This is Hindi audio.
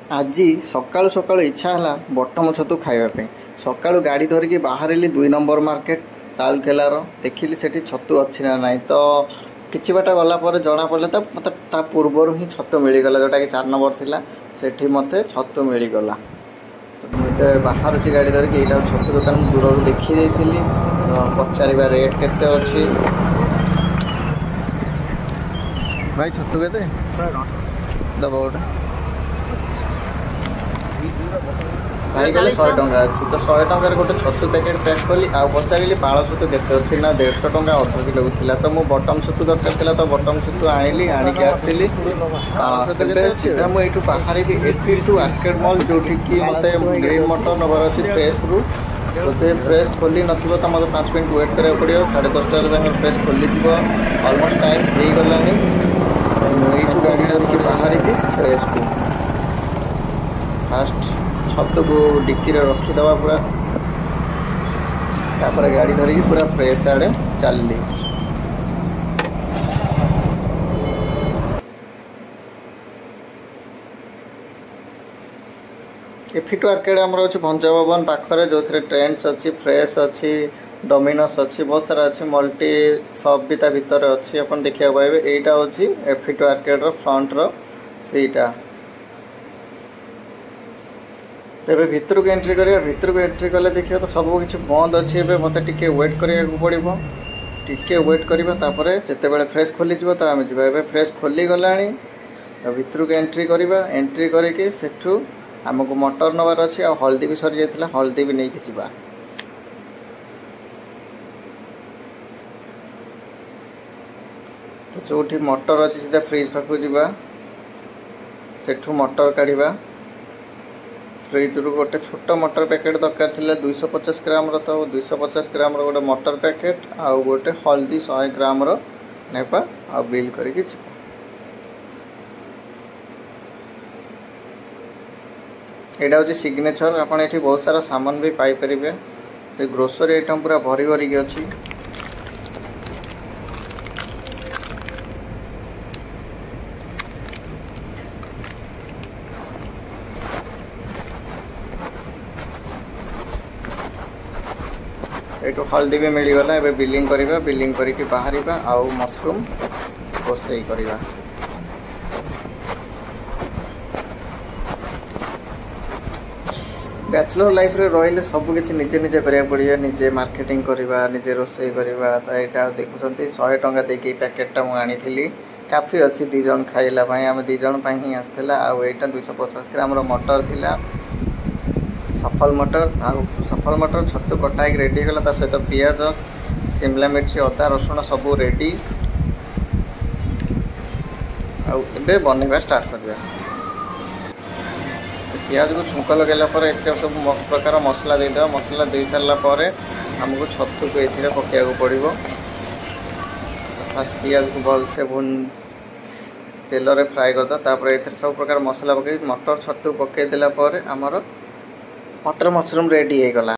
आज सकाळु सकाळु इच्छा है बटम छतु खावाई सका गाड़ी धरिकी बाहर 2 नंबर मार्केट राउरकेलार देखिली से छतु अच्छी ना ना तो किसी बाट गला जना पड़ा तो मत पूर्वर ही छतु मिलगला जोटा कि 4 नंबर थिला सेठी मते छतु मिलगला तो मुझे बाहर से गाड़ी धरिकी यहाँ छतु दुकान दूर देखी देती तो पचार रेट केते अच्छी भाई छतु के दब गोटे भाई कहले 100 टंका अच्छी तो 100 टंकार गोटे छतु पैकेट पैक कली आ पचारि पाଳ छतु केते अच्छी ना 150 टंका अध किलो थिला तो मो बटम छतु दरकार थिला तो बटम छतु आनिली आनिक आसली सीधा मुझे बाहर भी एफी टू आर्केड मॉल जो कि मत ग्रीन मटर नबार अच्छी फ्रेश रु तो फ्रेश खोली नथिबो तो मतलब 5 मिनट वेट करा पड़ो 10:30 फ्रेश खोली ऑलमोस्ट टाइम हो गलानी मुझे गाड़ी धरिकी बाहर फ्रेश को फास्ट छतु को डिक्की रखीदे पूरा तापर गाड़ी धरिकी पूरा फ्रेश आड़े चलली एफिटू आर्केड आमर अच्छे भंजा भवन पाखरे जो ट्रेंड्स अच्छी फ्रेश अच्छी डोमिनोस अच्छी बहुत सारा अच्छी मल्टी शॉप भी ता भीतर अच्छी अपन देखा पाइबे एटा होची एफिटू आर्केड रो फ्रंट रो सीटा तेरे भितर को एंट्री करिया भितर को एंट्री कले देखिए तो सब किसी बंद अच्छी मत टिके वेट करिया पड़ो टिके वेट करबा तापरे जते बेले फ्रेश खोली जिवो तो आमे जिबा एबे फ्रेश खोली गलानी तो भितर को एंट्री करिबा एंट्री करके सेठू आमको मटर नबार अच्छी आ हल्दी भी सरी जाइतिला हल्दी भी नहीं जिबा तो जोठी मटर अच्छी सीधा फ्रिज पाखु जिबा सेठू मटर काढ़िबा फ्रिज रु गोटे छोट मटर पैकेट दरकार थिला 250 ग्राम रो तो 250 ग्राम रो गोटे मटर पैकेट आ गोटे हल्दी 100 ग्राम रो नेपा आ बिल करके एटा हूँ सिग्नेचर आपन एठी बहुत सारा सामान भी पाई परिबे ग्रोसरी आइटम पूरा भरी भरी अच्छी एटू हल्दी भी मिलगला एबे बिलिंग करिबा बिलिंग करके बाहरिबा आउ मशरूम रोसई करिबा बैचलर लाइफ रे रहिले सब किसी निजे निजे करिया पड़िया निजे मार्केटिंग करिबा निजे रोसई करिबा तो एटा देखुछंती 100 टंका देके पैकेटटा मु आनीथिली काफी अच्छी 2 जन खाइला भाई आम 2 जन पाई ही आसला आ एटा 250 ग्राम रो मटर थिला सफल मटर छतु कटाई रेडी गला ता सहित पियाज शिमला मिर्च अदा रसुण सब रेडी आबे बनवा स्टार्ट करवा पियाज को छुंक लगेला पर एक सब प्रकार मसला देदेवा मसला दे सारा पर आमको छतु को ये पकड़ा पड़ो फास्ट पियाज को भलसे तेल रे फ्राए करदे ए सब प्रकार मसला पकई मटर छतु पकईदेला आमर मटर मशरूम रेडी हो गला।